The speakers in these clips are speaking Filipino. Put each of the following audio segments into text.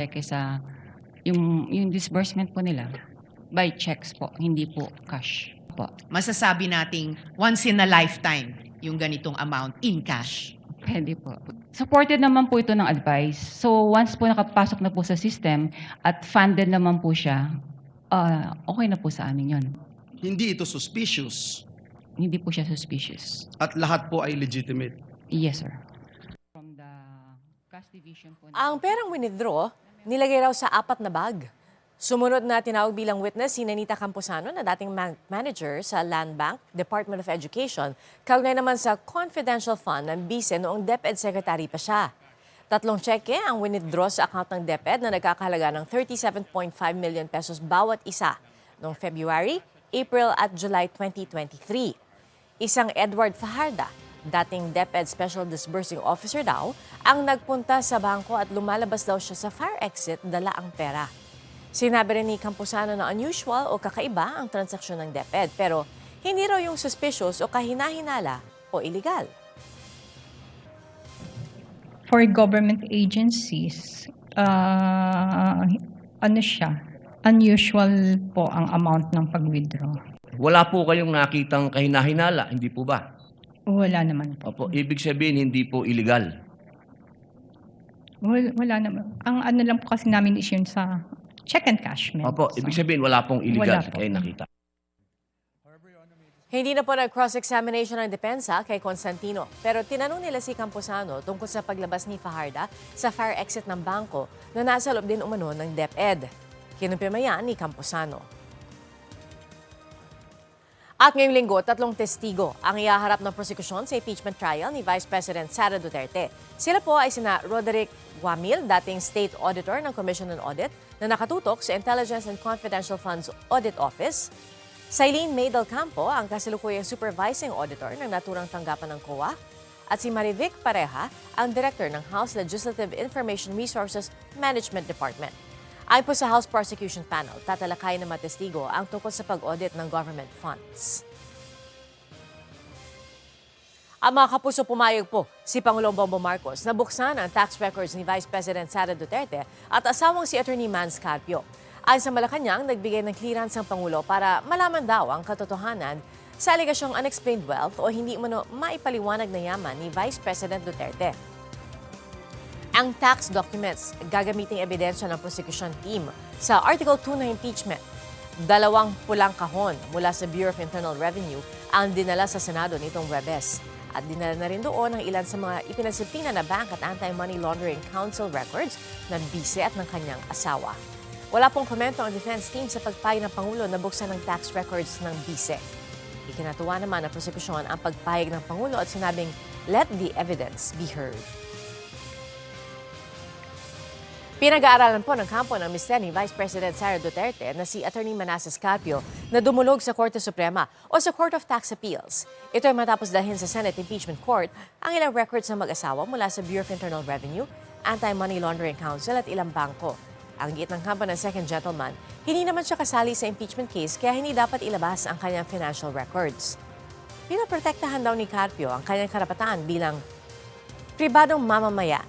cheque sa yung disbursement po nila by checks po, hindi po cash po. Masasabi nating once in a lifetime yung ganitong amount in cash. Pwede po. Supported naman po ito ng advice. So once po nakapasok na po sa system at funded naman po siya, okay na po sa amin yun. Hindi ito suspicious Hindi po siya suspicious. at lahat po ay legitimate. Yes, sir. From the cash division po. Ang perang winidraw, nilagay raw sa 4 na bag. Sumunod na tinawag bilang witness si Nenita Camposano na dating manager sa Land Bank, Department of Education, kaugnay naman sa confidential fund ng BICE noong DepEd Secretary pa siya. 3 tseke ang winidraw sa account ng DepEd na nagkakahalaga ng 37.5 million pesos bawat isa noong February, April at July 2023. Isang Edward Fajarda, dating DepEd Special Disbursing Officer daw, ang nagpunta sa bangko at lumalabas daw siya sa fire exit dala ang pera. Sinabi rin ni Camposano na unusual o kakaiba ang transaksyon ng DepEd pero hindi raw yung suspicious o kahinahinala o illegal. For government agencies, unusual po ang amount ng pag-withdraw. Wala po kayong nakitang kahinahinala, hindi po ba? Wala naman po. Opo, ibig sabihin hindi po illegal. Wala naman. Ang ano lang po kasi namin is yun sa check and cash. Opo, ibig sabihin wala pong illegal Wala po. kayo nakita. Hindi na po nag-cross-examination ng depensa kay Constantino. Pero tinanong nila si Camposano tungkol sa paglabas ni Fajarda sa fire exit ng bangko na nasa loob din umano ng DepEd. Kinumpirma yan ni Camposano. At ngayong linggo, 3 testigo ang ihaharap ng prosekusyon sa impeachment trial ni Vice President Sara Duterte. Sila po ay sina Roderick Guamil, dating State Auditor ng Commission on Audit na nakatutok sa Intelligence and Confidential Funds Audit Office. Sailene May Del Campo, ang kasalukuyang Supervising Auditor ng naturang tanggapan ng COA. At si Marivic Pareja, ang Director ng House Legislative Information Resources Management Department. Ayon po sa House Prosecution Panel, tatalakayin ng mga testigo ang tungkol sa pag-audit ng government funds. Ang mga kapuso, pumayag po si Pangulong Bongbong Marcos na buksan ang tax records ni Vice President Sara Duterte at asawang si Attorney Mans Carpio. Ayon sa Malacanang, nagbigay ng clearance ang Pangulo para malaman daw ang katotohanan sa aligasyong unexplained wealth o hindi umano maipaliwanag na yaman ni Vice President Duterte. Ang tax documents gagamiting ebidensya ng prosecution team sa Article 2 na impeachment. 2 pulang kahon mula sa Bureau of Internal Revenue ang dinala sa Senado nitong Huwebes. At dinala na rin doon ang ilan sa mga ipinasipina na bank at Anti-Money Laundering Council records ng BICE at ng kanyang asawa. Wala pong komento ang defense team sa pagpayag ng Pangulo na buksan ng tax records ng BICE. Ikinatuwa naman ng prosekusyon ang pagpayag ng Pangulo at sinabing, let the evidence be heard. Pinag-aaralan po ng kampo ng mister ni Vice President Sara Duterte na si Attorney Manasseh Carpio na dumulog sa Korte Suprema o sa Court of Tax Appeals. Ito ay matapos dalhin sa Senate Impeachment Court ang ilang records ng mag-asawa mula sa Bureau of Internal Revenue, Anti-Money Laundering Council at ilang bangko. Ang giit ng kampo ng second gentleman, hindi naman siya kasali sa impeachment case kaya hindi dapat ilabas ang kanyang financial records. Pinoprotektahan daw ni Carpio ang kanyang karapatan bilang pribadong mamamaya.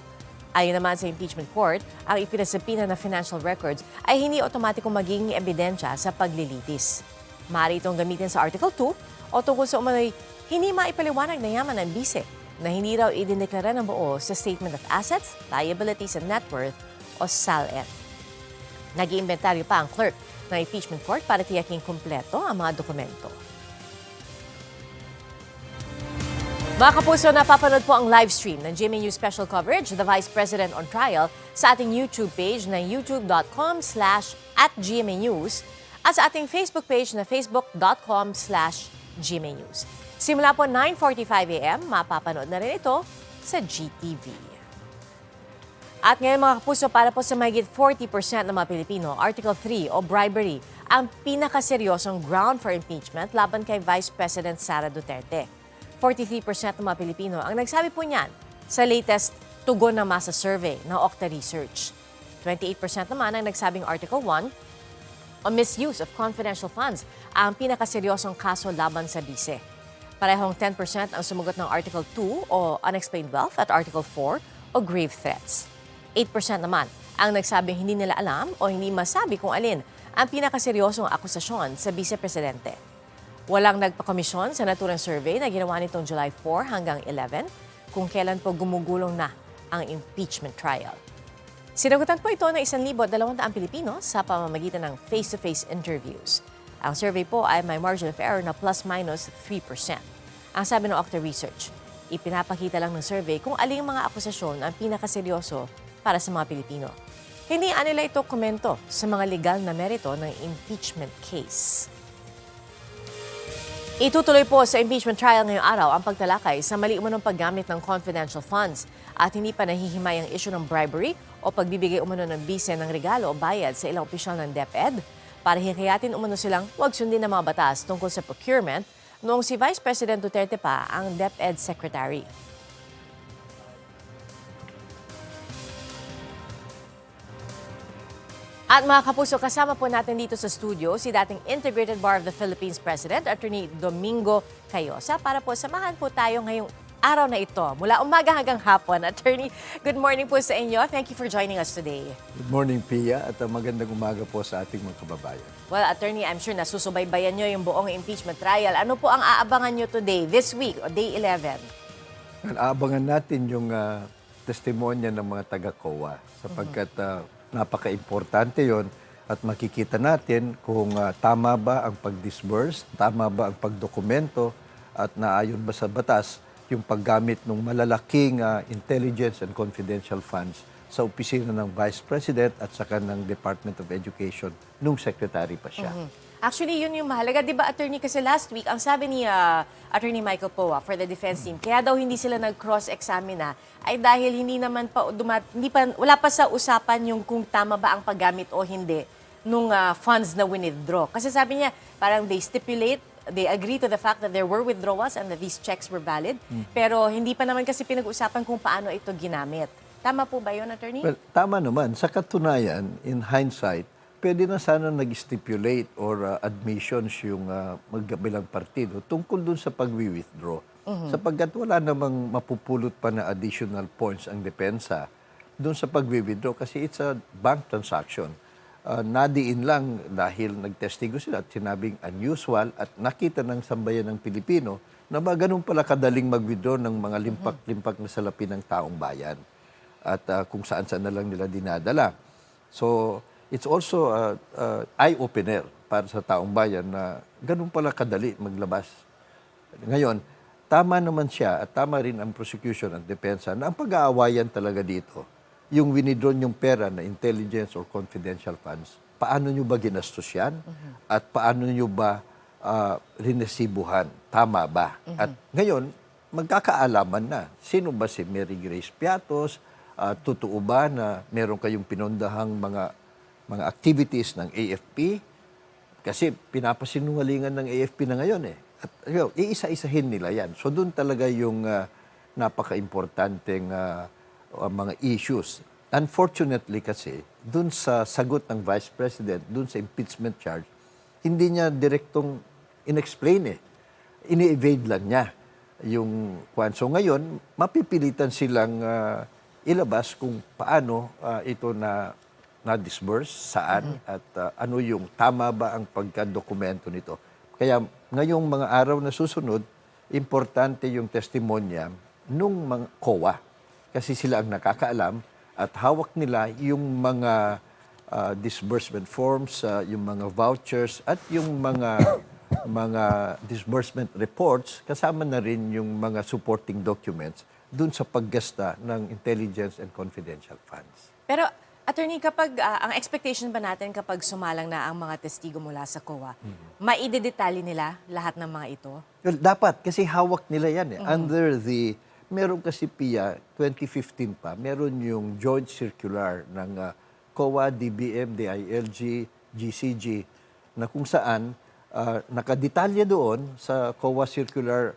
Ayon naman sa impeachment court, ang ipinasapina na financial records ay hindi otomatikong magiging ebidensya sa paglilitis. Maaari itong gamitin sa Article 2 o tungkol sa umano'y hindi maipaliwanag na yaman ng BICE na hindi raw idineklara ng buo sa Statement of Assets, Liabilities and Net Worth o SALN. Nag-iimbentaryo pa ang clerk ng impeachment court para tiyaking kumpleto ang mga dokumento. Mga kapuso, napapanood po ang live stream ng GMA News Special Coverage, The Vice President on Trial, sa ating YouTube page na youtube.com/@GMAnews at sa ating Facebook page na facebook.com/GMAnews. Simula po 9:45 a.m., mapapanood na rin ito sa GTV. At ngayon mga kapuso, para po sa mahigit 40% ng mga Pilipino, Article 3 o bribery ang pinakaseryosong ground for impeachment laban kay Vice President Sara Duterte. 43% ng mga Pilipino ang nagsabi po niyan sa latest tugon na masa survey ng Okta Research. 28% naman ang nagsabing Article 1 o misuse of confidential funds ang pinakaseryosong kaso laban sa BICE. Parehong 10% ang sumagot ng Article 2 o unexplained wealth at Article 4 o grave threats. 8% naman ang nagsabing hindi nila alam o hindi masabi kung alin ang pinakaseryosong akusasyon sa Vice Presidente. Walang nagpakomisyon sa naturang survey na ginawa nitong July 4 hanggang 11 kung kailan po gumugulong na ang impeachment trial. Sinagutan po ito ng 1,200 Pilipino sa pamamagitan ng face-to-face interviews. Ang survey po ay may margin of error na plus-minus 3%. Ang sabi ng Octa Research, ipinapakita lang ng survey kung aling mga akusasyon ang pinakaseryoso para sa mga Pilipino. Hindi nila ito komento sa mga legal na merito ng impeachment case. Itutuloy po sa impeachment trial ngayong araw ang pagtalakay sa mali umunong paggamit ng confidential funds at hindi pa nahihimay ang issue ng bribery o pagbibigay umano ng bise ng regalo o bayad sa ilang opisyal ng DepEd para hikayatin umano silang huwag sundin ng mga batas tungkol sa procurement noong si Vice President Duterte pa ang DepEd Secretary. At mga kapuso, kasama po natin dito sa studio si dating Integrated Bar of the Philippines President, Attorney Domingo Cayosa, para po samahan po tayo ngayong araw na ito. Mula umaga hanggang hapon. Attorney, good morning po sa inyo. Thank you for joining us today. Good morning, Pia, at magandang umaga po sa ating mga kababayan. Well, Attorney, I'm sure nasusubaybayan nyo yung buong impeachment trial. Ano po ang aabangan nyo today, this week, o day 11? Aabangan natin yung testimonya ng mga taga-COA sapagkat napaka-importante yon at makikita natin kung tama ba ang pag-disburse, tama ba ang pagdokumento at naayon ba sa batas yung paggamit ng malalaking intelligence and confidential funds sa opisina ng Vice President at saka ng Department of Education nung secretary pa siya. Actually, yun yung mahalaga. Di ba, Attorney, kasi last week, ang sabi ni Attorney Michael Poa for the defense team, kaya daw hindi sila nag-cross-examine ay dahil hindi naman pa, wala pa sa usapan yung kung tama ba ang paggamit o hindi nung funds na withdraw. Kasi sabi niya, parang they agree to the fact that there were withdrawals and that these checks were valid, pero hindi pa naman kasi pinag-usapan kung paano ito ginamit. Tama po ba yun, Attorney? Well, tama naman. Sa katunayan, in hindsight, pwede na sana nag-stipulate or admissions yung magkabilang partido tungkol dun sa pag-withdraw. Sapagkat wala namang mapupulot pa na additional points ang depensa dun sa pag-withdraw kasi it's a bank transaction. Nadiin lang dahil nagtestigo sila at sinabing unusual at nakita ng sambayan ng Pilipino na ba ganun pala kadaling mag-withdraw ng mga limpak-limpak na salapi ng taong bayan at kung saan-saan na lang nila dinadala. So, it's also eye-opener para sa taong bayan na ganun pala kadali maglabas. Ngayon, tama naman siya at tama rin ang prosecution at depensa na ang pag-aawayan talaga dito, yung winidraw yung pera na intelligence or confidential funds, paano nyo ba ginastos yan? At paano nyo ba rinesibuhan? Tama ba? At ngayon, magkakaalaman na. Sino ba si Mary Grace Piatos? Totoo ba na meron kayong pinondahang mga activities ng AFP? Kasi pinapasinungalingan ng AFP na ngayon eh. At iisa-isahin nila yan. So doon talaga yung napaka-importanteng mga issues. Unfortunately kasi, doon sa sagot ng Vice President, doon sa impeachment charge, hindi niya direktong in-explain eh. Ini-evade lang niya yung kwan. So ngayon, mapipilitan silang ilabas kung paano ito na-disburse, saan, at ano yung tama ba ang pagkadokumento nito. Kaya ngayong mga araw na susunod, importante yung testimonya nung mga COA. Kasi sila ang nakakaalam at hawak nila yung mga disbursement forms, yung mga vouchers at yung mga disbursement reports, kasama na rin yung mga supporting documents dun sa paggasta ng intelligence and confidential funds. Pero, Attorney, kapag ang expectation ba natin kapag sumalang na ang mga testigo mula sa COA, maidedetalye nila lahat ng mga ito? Well, dapat, kasi hawak nila yan eh. Under the, meron kasi PIA, 2015 pa, meron yung joint circular ng COA, DBM, DILG, GCG, na kung saan nakadetalye doon sa COA Circular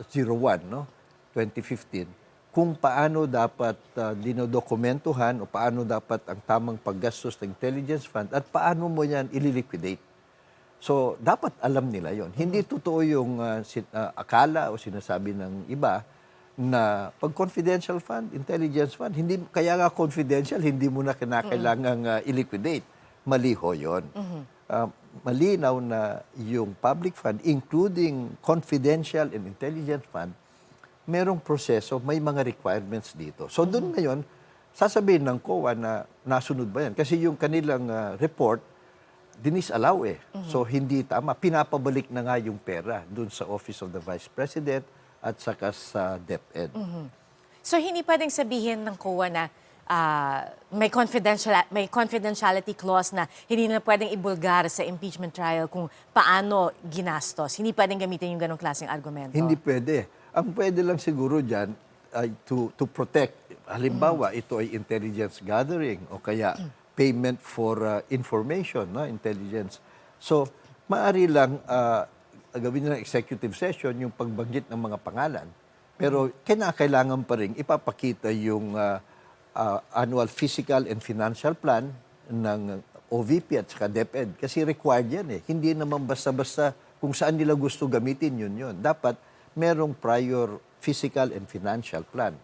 01, no? 2015, kung paano dapat dinodokumentuhan o paano dapat ang tamang paggastos ng intelligence fund at paano mo yan ililiquidate. So, dapat alam nila yon. Hindi totoo yung akala o sinasabi ng iba na pag confidential fund, intelligence fund, hindi kaya nga confidential, hindi mo na kinakailangang i-liquidate. Mali ho yun. Malinaw na yung public fund, including confidential and intelligence fund, merong proseso, may mga requirements dito. So doon ngayon, sasabihin ng COA na nasunod ba yan? Kasi yung kanilang report, dinisallow eh. So hindi tama. Pinapabalik na nga yung pera doon sa Office of the Vice President at saka sa DepEd. So hindi pwedeng sabihin ng COA na may confidentiality clause na hindi na pwedeng ibulgar sa impeachment trial kung paano ginastos. Hindi pwedeng gamitin yung ganong klaseng argumento. Hindi pwede. Ang pwede lang siguro dyan ay to protect. Halimbawa, ito ay intelligence gathering o kaya payment for information, no? Intelligence. So, maaari lang gawin ng executive session yung pagbanggit ng mga pangalan. Pero kailangan pa rin ipapakita yung annual physical and financial plan ng OVP at saka DepEd. Kasi required yan eh. Hindi naman basta-basta kung saan nila gusto gamitin yun. Dapat merong prior physical and financial plan.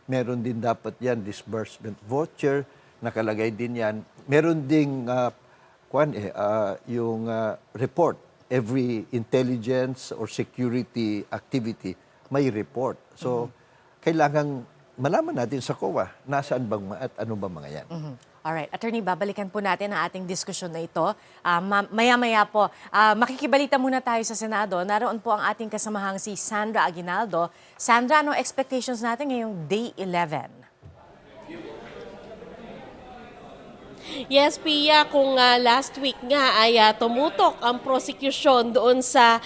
Meron din dapat yan disbursement voucher, nakalagay din yan. Meron ding yung report. Every intelligence or security activity may report. So, kailangan malaman natin sa COA nasaan bang at ano ba mga yan. Alright, Attorney, babalikan po natin ang ating diskusyon na ito. Maya-maya po, makikibalita muna tayo sa Senado. Naroon po ang ating kasamahang si Sandra Aguinaldo. Sandra, ano expectations natin ngayong Day 11? Yes, Pia, kung last week nga ay tumutok ang prosecution doon sa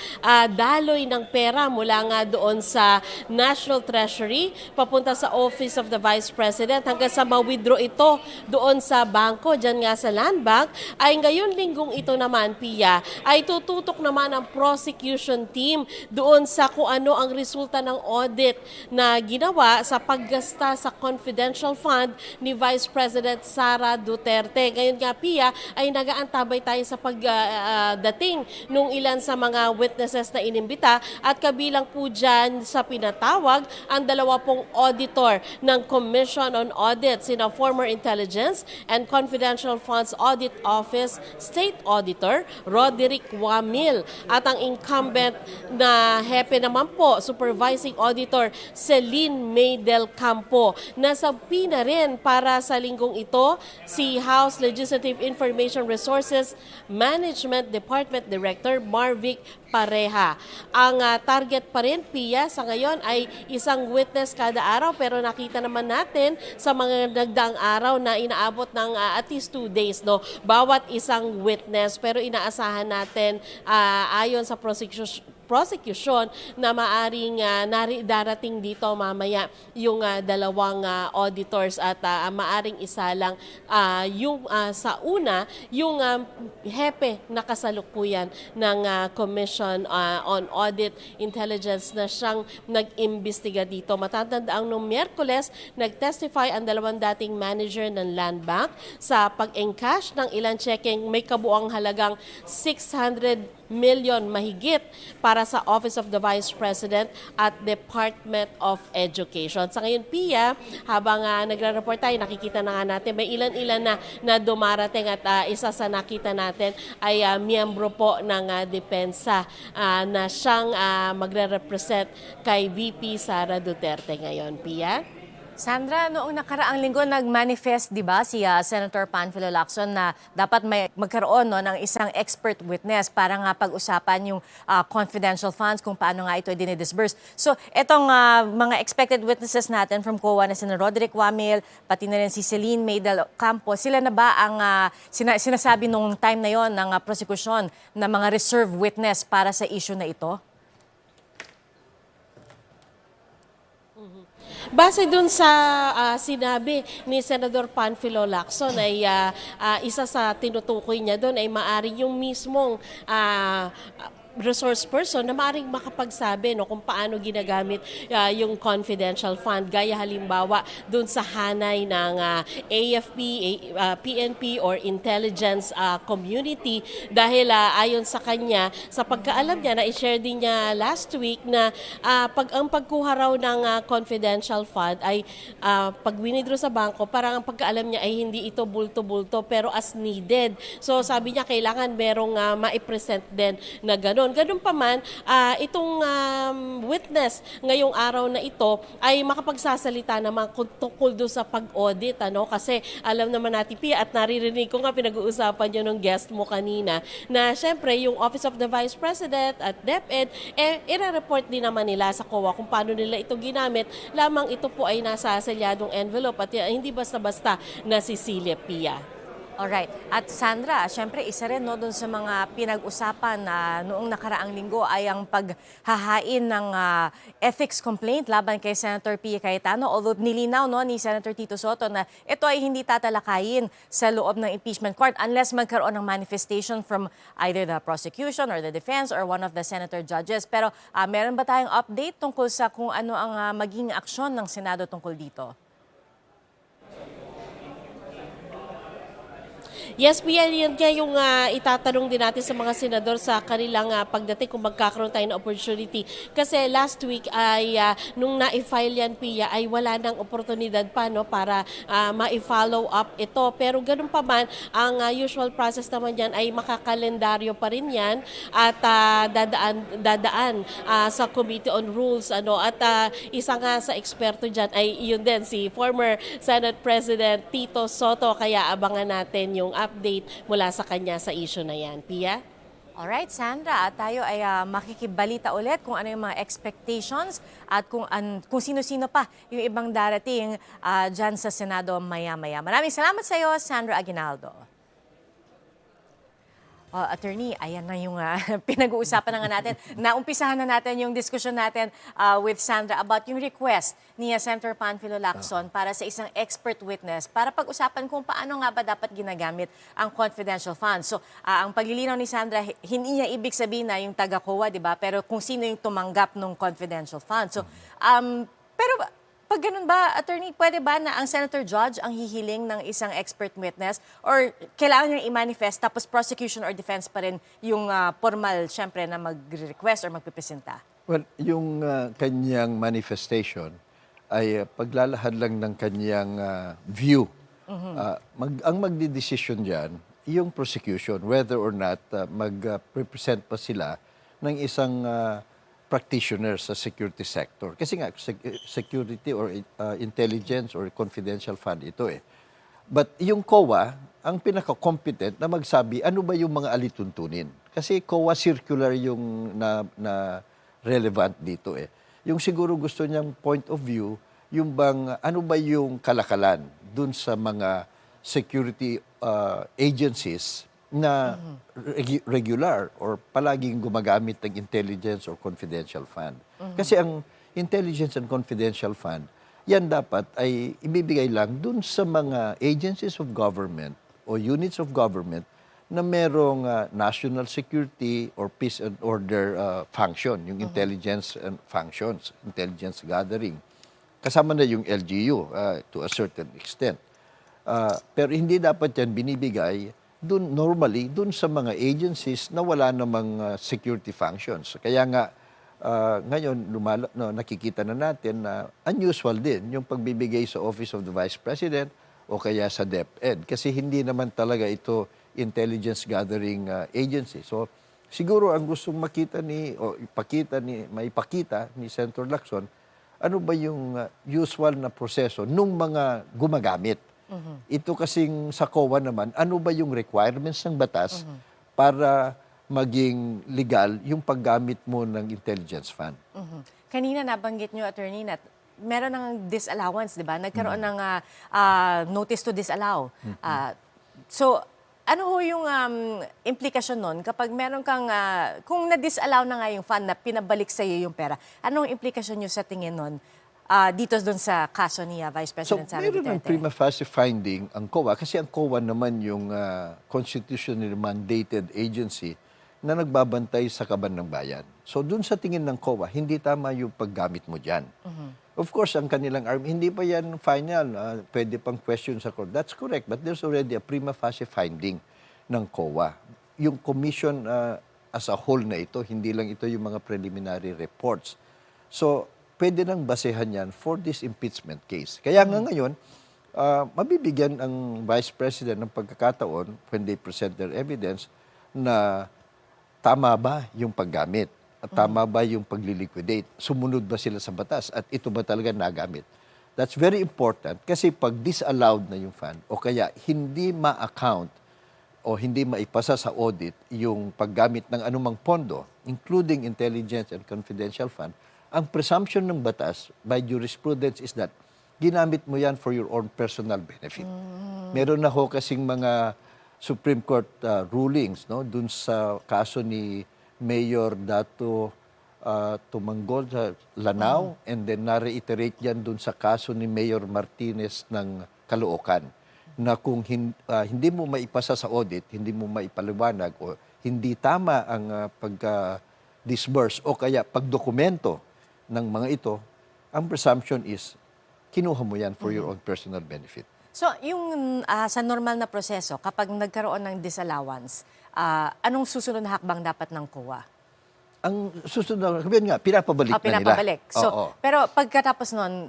daloy ng pera mula nga doon sa National Treasury papunta sa Office of the Vice President hanggang sa ma-withdraw ito doon sa bangko, dyan nga sa Land Bank, ay ngayon linggong ito naman, Pia, ay tututok naman ang prosecution team doon sa kung ano ang resulta ng audit na ginawa sa paggasta sa confidential fund ni Vice President Sara Duterte. Ngayon nga, Pia, ay nag-aantabay tayo sa pagdating nung ilan sa mga witnesses na inimbita at kabilang po dyan sa pinatawag ang 2 auditor ng Commission on Audit, sina former Intelligence and Confidential Funds Audit Office State Auditor Roderick Wamil at ang incumbent na hepe naman po, Supervising Auditor Celine May del Campo. Nasabi na rin para sa linggong ito si House Legislative Information Resources Management Department Director Marvic Pareha. Ang target pa rin, Pia, sa ngayon ay isang witness kada araw pero nakita naman natin sa mga nagdaang araw na inaabot ng at least 2 days, no? Bawat isang witness, pero inaasahan natin ayon sa prosecution na maaring darating dito mamaya yung 2 auditors at maaring isa lang yung sa una yung hepe na kasalukuyan ng Commission on Audit Intelligence na siyang nag-imbestiga dito. Matatandaan noong Miyerkules, nag-testify ang 2 dating manager ng Land Bank sa pag-encash ng ilang checking may kabuang halagang 600 million mahigit para sa Office of the Vice President at Department of Education. Sa ngayon, Pia, habang nagre-report tayo, nakikita na nga natin, may ilan-ilan na dumarating at isa sa nakita natin ay miyembro po ng depensa na siyang magre-represent kay VP Sara Duterte ngayon, Pia. Sandra, noong nakaraang linggo nag-manifest, di ba, si Senator Panfilo Lacson na dapat may magkaroon ng isang expert witness para nga pag-usapan yung confidential funds, kung paano nga ito dinidisburse. So, itong mga expected witnesses natin from COA na sina Roderick Wamil, pati na rin si Celine May del Campo, sila na ba ang sinasabi nung time na yon ng prosecution na mga reserve witness para sa issue na ito? Base dun sa sinabi ni Senador Panfilo Lacson ay isa sa tinutukoy niya doon ay maari yung mismong resource person na maaaring makapagsabi no, kung paano ginagamit yung confidential fund. Gaya halimbawa dun sa hanay ng AFP, PNP or intelligence community dahil ayon sa kanya, sa pagkaalam niya, na-share din niya last week na ang pagkuha raw ng confidential fund ay pag winidraw sa bangko, parang ang pagkaalam niya ay hindi ito bulto-bulto pero as needed. So sabi niya kailangan merong ma-present din na gano'n. Ganun pa man, itong witness ngayong araw na ito ay makapagsasalita naman tungkol doon sa pag-audit. Kasi alam naman natin, Pia, at naririnig ko nga pinag-uusapan yun ng guest mo kanina, na syempre yung Office of the Vice President at DepEd, i-report din naman nila sa COA kung paano nila ito ginamit. Lamang ito po ay nasa selyadong envelope at hindi basta-basta nasisilip, Pia. Alright. At Sandra, syempre isa rin no, dun sa mga pinag-usapan na noong nakaraang linggo ay ang paghahain ng ethics complaint laban kay Senator Pia Cayetano. Although nilinaw no, ni Senator Tito Sotto na ito ay hindi tatalakayin sa loob ng impeachment court unless magkaroon ng manifestation from either the prosecution or the defense or one of the senator judges. Pero meron ba tayong update tungkol sa kung ano ang maging aksyon ng Senado tungkol dito? Yes, Pia, yan nga yung itatanong din natin sa mga senador sa kanilang pagdating kung magkakaroon tayo ng opportunity. Kasi last week ay nung na-file yan, Pia, ay wala nang oportunidad pa no, para ma-follow up ito. Pero ganun pa man, ang usual process naman yan ay makakalendaryo pa rin yan at dadaan sa Committee on Rules. At isa nga sa eksperto dyan ay yun din, si former Senate President Tito Sotto. Kaya abangan natin yung update mula sa kanya sa issue na yan. Pia? Alright, Sandra, at tayo ay makikibalita ulit kung ano yung mga expectations at kung sino-sino pa yung ibang darating dyan sa Senado maya-maya. Maraming salamat sa iyo, Sandra Aguinaldo. Attorney, ayan na yung pinag-uusapan na nga natin. Naumpisahan na natin yung diskusyon natin with Sandra about yung request ni Senator Panfilo Lacson para sa isang expert witness para pag-usapan kung paano nga ba dapat ginagamit ang confidential funds. So, ang paglilinaw ni Sandra, hindi niya ibig sabihin na yung taga-COA, di ba? Pero kung sino yung tumanggap ng confidential funds. So, pero pag ganun ba, attorney, pwede ba na ang senator judge ang hihiling ng isang expert witness or kailangan niyang i-manifest tapos prosecution or defense pa rin yung formal, syempre, na mag-request or magpipresenta? Well, yung kanyang manifestation ay paglalahad lang ng kanyang view. Ang magdidesisyon dyan, yung prosecution, whether or not mag-represent pa sila ng isang practitioner sa security sector. Kasi nga, security or intelligence or confidential fund ito eh. But yung COA, ang pinaka-competent na magsabi ano ba yung mga alituntunin. Kasi COA circular yung na relevant dito eh. Yung siguro gusto niyang point of view, yung bang ano ba yung kalakalan dun sa mga security agencies na regular or palaging gumagamit ng intelligence or confidential fund. Kasi ang intelligence and confidential fund, yan dapat ay ibibigay lang dun sa mga agencies of government o units of government na merong national security or peace and order function, yung intelligence and functions, intelligence gathering. Kasama na yung LGU to a certain extent. Pero hindi dapat yan binibigay normally dun sa mga agencies na wala namang security functions. Kaya nga, ngayon, nakikita na natin na unusual din yung pagbibigay sa Office of the Vice President o kaya sa DepEd. Kasi hindi naman talaga ito intelligence gathering agency. So, siguro ang gustong maipakita ni Senator Lacson, ano ba yung usual na proseso nung mga gumagamit. Ito kasing sa COA naman, ano ba yung requirements ng batas para maging legal yung paggamit mo ng intelligence fund? Kanina nabanggit nyo, attorney, na meron ng disallowance, di ba? Nagkaroon ng notice to disallow. So, ano ho yung implikasyon nun kapag meron kang, kung na-disallow na nga yung fund na pinabalik sa iyo yung pera, anong implikasyon nyo sa tingin nun dito doon sa kaso ni Vice President Sara Duterte? So, meron ng prima facie finding ang COA kasi ang COA naman yung constitutionally mandated agency na nagbabantay sa kaban ng bayan. So dun sa tingin ng COA, hindi tama yung paggamit mo dyan. Of course, ang kanilang hindi pa yan final. Pwede pang question sa court. That's correct, but there's already a prima facie finding ng COA. Yung commission as a whole na ito, hindi lang ito yung mga preliminary reports. So, pwede nang basehan yan for this impeachment case. Kaya nga ngayon, mabibigyan ang Vice President ng pagkakataon when they present their evidence na tama ba yung paggamit at tama ba yung pagliliquidate? Sumunod ba sila sa batas at ito ba talaga nagamit? That's very important kasi pag disallowed na yung fund o kaya hindi ma-account o hindi maipasa sa audit yung paggamit ng anumang pondo, including intelligence and confidential fund, ang presumption ng batas by jurisprudence is that ginamit mo yan for your own personal benefit. Meron na ho kasing mga Supreme Court rulings no dun sa kaso ni Mayor Dato Tumanggol sa Lanao and then na-reiterate yan dun sa kaso ni Mayor Martinez ng Caloocan na kung hindi mo maipasa sa audit, hindi mo maipaliwanag o hindi tama ang pagka-disburse o kaya pagdokumento ng mga ito, ang presumption is kinuha mo yan for your own personal benefit. So, yung sa normal na proseso, kapag nagkaroon ng disallowance, anong susunod na hakbang dapat ng COA? Ang susunod, sabihin nga, pinapabalik na nila. Pinapabalik. So, Oo. pero pagkatapos nun,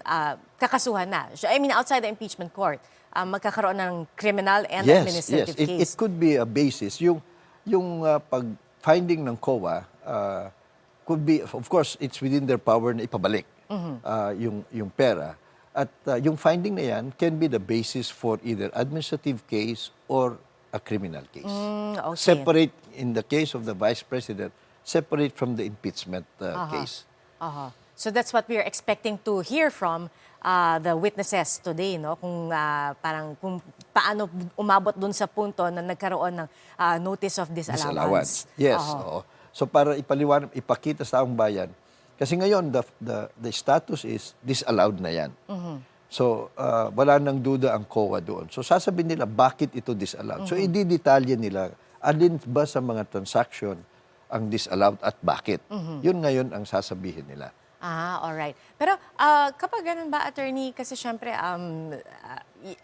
kakasuhan na. So, I mean, outside the impeachment court, magkakaroon ng criminal and administrative It case. could be a basis. Yung pag-finding ng COA could be, of course, it's within their power na ipabalik yung pera. At yung finding na yan can be the basis for either administrative case or a criminal case. Okay. Separate, in the case of the Vice President, separate from the impeachment case. So that's what we are expecting to hear from the witnesses today, no? Kung parang kung paano umabot dun sa punto na nagkaroon ng notice of disallowance. Yes. Oo. So para ipakita sa taong bayan, kasi ngayon the status is disallowed na yan. So wala nang duda ang COA doon. So sasabihin nila bakit ito disallowed. So i-detalye nila alin ba sa mga transaction ang disallowed at bakit. Yun ngayon ang sasabihin nila. Alright. Pero kapag ganun ba, attorney, kasi syempre, ang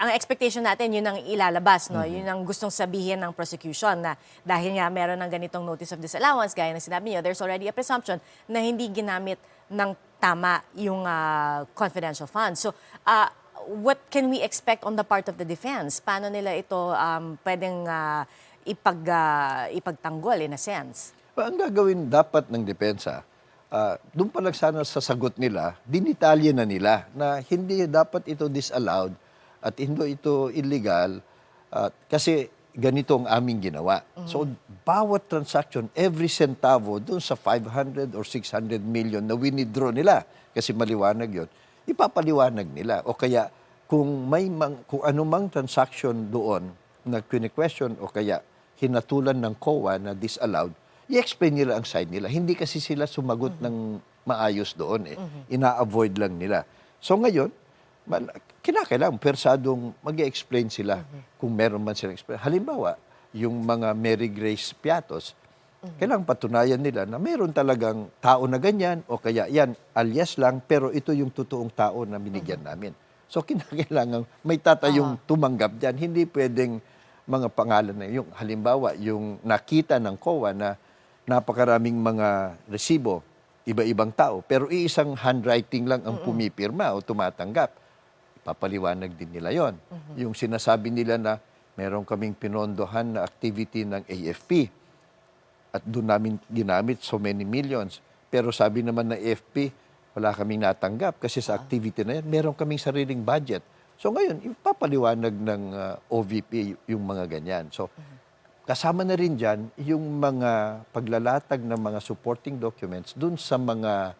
expectation natin, yun ang ilalabas, no? Yun ang gustong sabihin ng prosecution na dahil nga meron ng ganitong notice of disallowance, gaya ng sinabi niyo, there's already a presumption na hindi ginamit ng tama yung confidential funds. So, what can we expect on the part of the defense? Paano nila ito pwedeng ipagtanggol in a sense? Ang gagawin dapat ng depensa, doon pa lang sana sa sagot nila, dinitalye na nila na hindi dapat ito disallowed at hindi ito illegal kasi ganito ang aming ginawa. So, bawat transaction, every centavo doon sa 500 or 600 million na winidraw nila, kasi maliwanag yun, ipapaliwanag nila. O kaya, kung anumang transaction doon na question o kaya hinatulan ng COA na disallowed, i-explain nila ang side nila. Hindi kasi sila sumagot ng maayos doon. Ina-avoid lang nila. So ngayon, kinakailangan persadong mag-explain sila kung meron man silang explain. Halimbawa, yung mga Mary Grace Piatos, kailangan patunayan nila na meron talagang tao na ganyan o kaya yan, alias lang, pero ito yung totoong tao na binigyan namin. So kinakailangan may tatayong tumanggap dyan. Hindi pwedeng mga pangalan na yung halimbawa, yung nakita ng COA na napakaraming mga resibo, iba-ibang tao, pero iisang handwriting lang ang pumipirma o tumatanggap. Papaliwanag din nila yon. Yung sinasabi nila na meron kaming pinondohan na activity ng AFP at doon namin ginamit so many millions. Pero sabi naman ng AFP, wala kaming natanggap kasi sa activity na yan, meron kaming sariling budget. So ngayon, ipapaliwanag ng OVP yung mga ganyan. So, kasama na rin dyan yung mga paglalatag ng mga supporting documents dun sa mga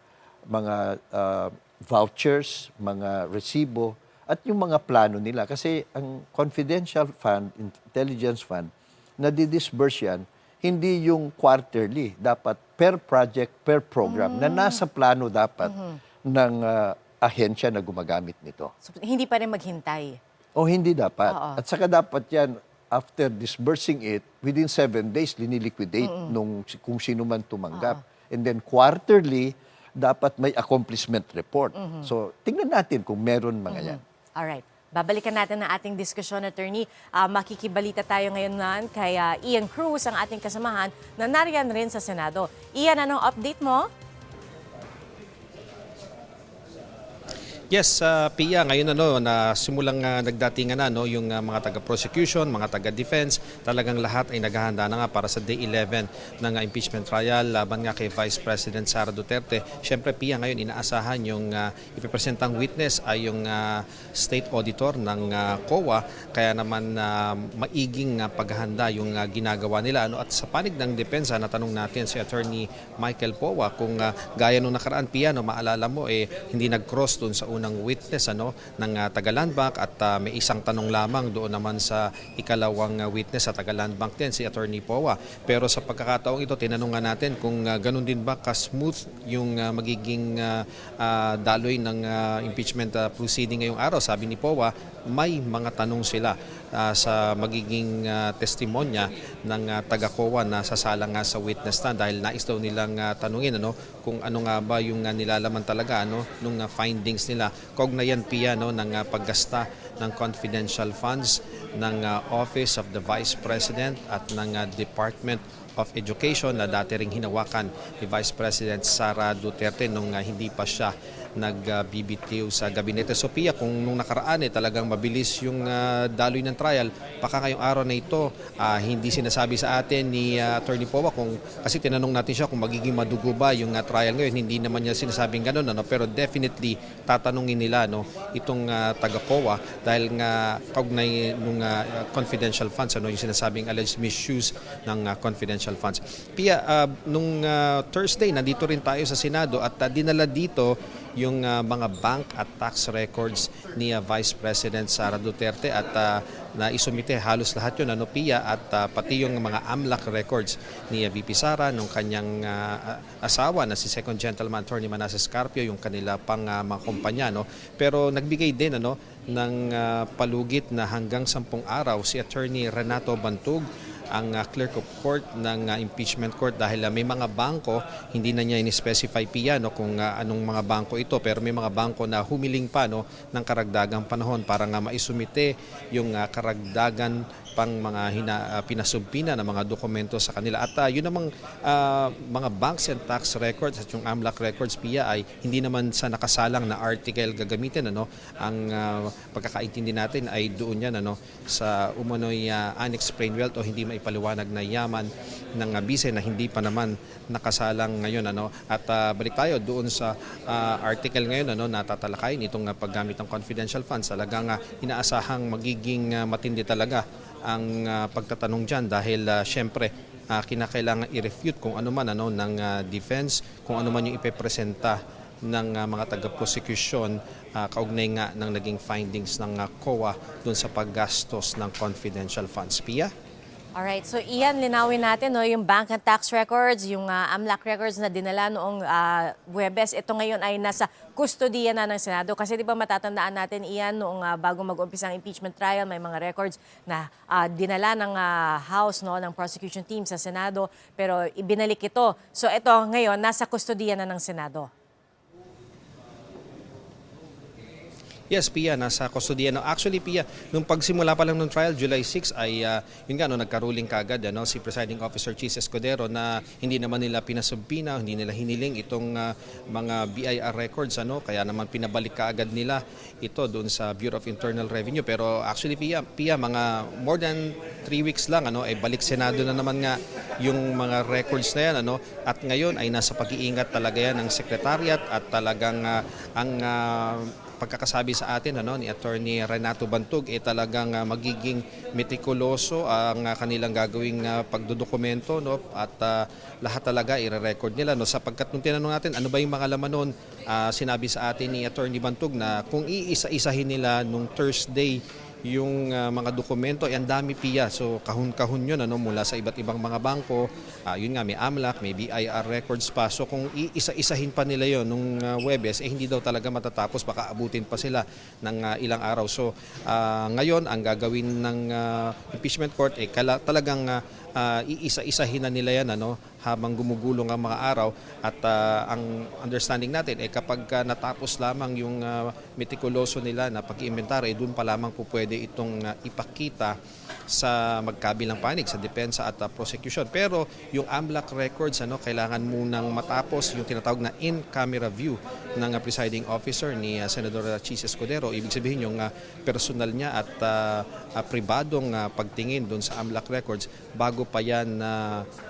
vouchers, mga resibo, at yung mga plano nila. Kasi ang confidential fund, intelligence fund, na di-disburse yan, hindi yung quarterly. Dapat per project, per program, na nasa plano dapat ng ahensya na gumagamit nito. So, hindi pa rin maghintay. O hindi dapat. Oo. At saka dapat yan, after disbursing it, within 7 days, liniliquidate kung sino man tumanggap. And then quarterly, dapat may accomplishment report. So, tingnan natin kung meron mga yan. Alright. Babalikan natin ang ating diskusyon, attorney. Makikibalita tayo ngayon kay Ian Cruz, ang ating kasamahan, na nariyan rin sa Senado. Ian, anong update mo? Yes, Pia, ngayon na simulang nagdatingan na yung mga taga-prosecution, mga taga-defense, talagang lahat ay naghahanda na nga para sa Day 11 ng impeachment trial laban nga kay Vice President Sara Duterte. Siyempre, Pia, ngayon inaasahan yung ipipresentang witness ay yung State Auditor ng COA, kaya naman maiging paghahanda yung ginagawa nila. At sa panig ng depensa, natanong natin si Attorney Michael Powa kung gaya nung nakaraan, Pia, maalala mo, hindi nag-cross dun sa unang witness ng taga-Land Bank at may isang tanong lamang doon naman sa ikalawang witness sa taga-Land Bank din, si Attorney Powa. Pero sa pagkakataong ito, tinanong nga natin kung ganun din ba ka-smooth yung magiging daloy ng impeachment proceeding ngayong araw. Sabi ni Powa, may mga tanong sila sa magiging testimonya ng taga-COA na sasala nga sa witness stand dahil nais daw nilang tanungin kung ano nga ba yung nilalaman talaga nung findings nila kaugnayan, Pia, ng paggasta ng confidential funds ng Office of the Vice President at ng Department of Education na dati ring hinawakan ni Vice President Sara Duterte nung hindi pa siya nagbibitiw sa gabinete. So, Pia, kung nung nakaraan talagang mabilis yung daloy ng trial, baka ngayong araw na ito hindi sinasabi sa atin ni Attorney Powa kasi tinanong natin siya kung magiging madugo ba yung trial ngayon. Hindi naman niya sinasabing gano'n, pero definitely tatanungin nila itong taga-COA dahil nga kaugnay nung confidential funds, yung sinasabing alleged misuse ng confidential funds. Pia, nung Thursday, nandito rin tayo sa Senado at dinala dito yung mga bank at tax records ni Vice President Sara Duterte at naisumite halos lahat yun, Pia, at pati yung mga AMLAC records ni VP Sara, nung kanyang asawa na si Second Gentleman Attorney Manasseh Carpio, yung kanila pang mga kumpanya. Pero nagbigay din ng palugit na hanggang 10 araw si Attorney Renato Bantug, ang clerk of court ng impeachment court, dahil may mga bangko, hindi na niya in-specify, Pia, kung anong mga bangko ito, pero may mga bangko na humiling pa ng karagdagang panahon para nga maisumite yung karagdagan pang mga pinasumpina na mga dokumento sa kanila. At yun namang mga banks and tax records at yung AMLAC records, Pia, ay hindi naman sa nakasalang na article gagamitin. Ang pagkakaintindi natin ay doon yan sa umano'y unexplained wealth o hindi maipaliwanag na yaman ng bise na hindi pa naman nakasalang ngayon. At balik tayo doon sa article ngayon na tatalakayin itong paggamit ng confidential funds. Talagang inaasahang magiging matindi talaga ang pagtatanong dyan dahil syempre kinakailangan i-refute kung ano man ng defense, kung ano man yung ipepresenta ng mga taga-prosecution kaugnay nga ng naging findings ng COA dun sa paggastos ng confidential funds. Pia? Alright, so Ian, linawin natin yung bank and tax records, yung AMLAC records na dinala noong Huwebes. Ito ngayon ay nasa kustodiya na ng Senado. Kasi di ba matatandaan natin, Ian, noong bago mag-umpisa ang impeachment trial, may mga records na dinala ng House, ng prosecution team sa Senado, pero ibinalik ito. So ito ngayon, nasa kustodiya na ng Senado. Yes, Pia, nasa kustodiya. Actually, Pia, nung pagsimula pa lang ng trial, July 6, ay yun nga, nagkaruling kagad si Presiding Officer Chis Escudero na hindi naman nila pinasumpina, hindi nila hiniling itong mga BIR records. Kaya naman pinabalik kaagad nila ito doon sa Bureau of Internal Revenue. Pero actually, Pia, mga more than 3 weeks lang, ay balik Senado na naman nga yung mga records na yan. At ngayon ay nasa pag-iingat talaga yan ng Secretariat at talagang ang pagkakasabi sa atin ni Attorney Renato Bantug talagang magiging metikuloso ang kanilang gagawing pagdodokumento at lahat talaga i-record nila sapagkat nung tinanong natin ano ba yung mga laman noon, sinabi sa atin ni Attorney Bantug na kung iisa-isahin nila nung Thursday yung mga dokumento, ay ang dami Pia. So kahon-kahon yun mula sa iba't ibang mga bangko. Yun nga, may AMLAC, may BIR records pa. So kung iisa-isahin pa nila yon nung Huwebes, hindi daw talaga matatapos. Baka abutin pa sila ng ilang araw. So ngayon, ang gagawin ng impeachment court ay talagang iisa-isahin na nila yan habang gumugulong ang mga araw. At ang understanding natin ay kapag natapos lamang yung metikuloso nila na pag-iimbentary, doon pa lamang po pwede itong ipakita sa magkabilang panig, sa depensa at prosecution. Pero yung AMLAC records, kailangan munang matapos yung tinatawag na in-camera view ng presiding officer ni Senador Chis Escudero. Ibig sabihin yung personal niya at pribadong pagtingin doon sa AMLAC records bago pa yan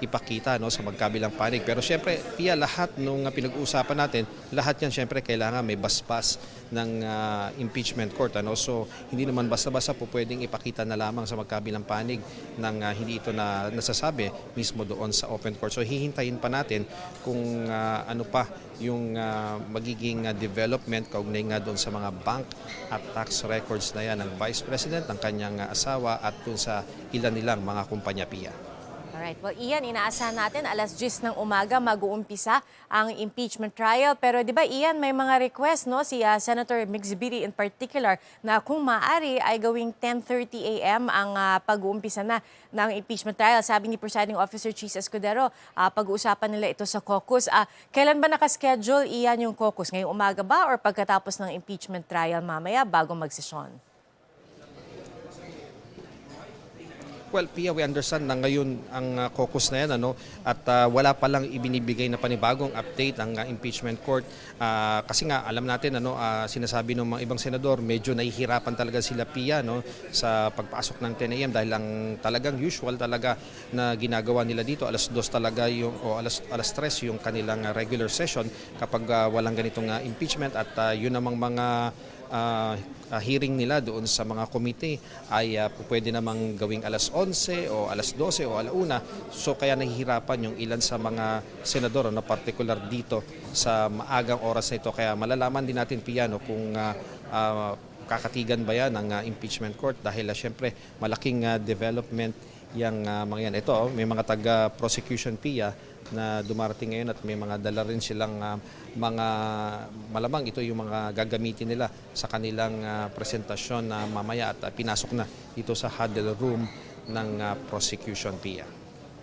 ipakita sa magkabilang panig. Pero syempre, Pia, lahat nung pinag-uusapan natin, lahat yan syempre kailangan may basbas ng impeachment court. So hindi naman basta-basta po pwedeng ipakita na lamang sa magkabilang panig ng hindi ito na nasasabi mismo doon sa open court. So hihintayin pa natin kung ano pa yung magiging development kaugnay nga doon sa mga bank at tax records na yan ng Vice President, ng kanyang asawa at doon sa ilan nilang mga kumpanya, Pia. Alright. Well, Ian, inaasahan natin alas 10 ng umaga mag-uumpisa ang impeachment trial. Pero di ba, Ian, may mga request si Senator Mixbiri in particular na kung maaari ay gawing 10:30 a.m. ang pag-uumpisa na ng impeachment trial. Sabi ni Presiding Officer Chis Escudero, pag-uusapan nila ito sa caucus. Kailan ba nakaschedule, Ian, yung caucus? Ngayong umaga ba or pagkatapos ng impeachment trial mamaya bago magsesyon? Well, Pia, we understand na ngayon ang caucus na yan at wala pa lang ibinibigay na panibagong update ang impeachment court. Kasi nga alam natin sinasabi ng mga ibang senador, medyo nahihirapan talaga sila, Pia, sa pagpasok ng 10 a.m. dahil lang talagang usual talaga na ginagawa nila dito. Alas 2 talaga alas 3 yung kanilang regular session kapag walang ganitong impeachment at yun namang mga hearing nila doon sa mga committee ay pwede namang gawing alas 11 o alas 12 o alauna. So kaya nahihirapan yung ilan sa mga senador na particular dito sa maagang oras na ito. Kaya malalaman din natin, Pia, kung kakatigan ba yan ng impeachment court dahil syempre malaking development yung mga yan. Ito, may mga taga-prosecution, Pia, na dumarating ngayon at may mga dala rin silang mga malamang ito yung mga gagamitin nila sa kanilang presentasyon na mamaya at pinasok na dito sa huddle room ng prosecution, Pia.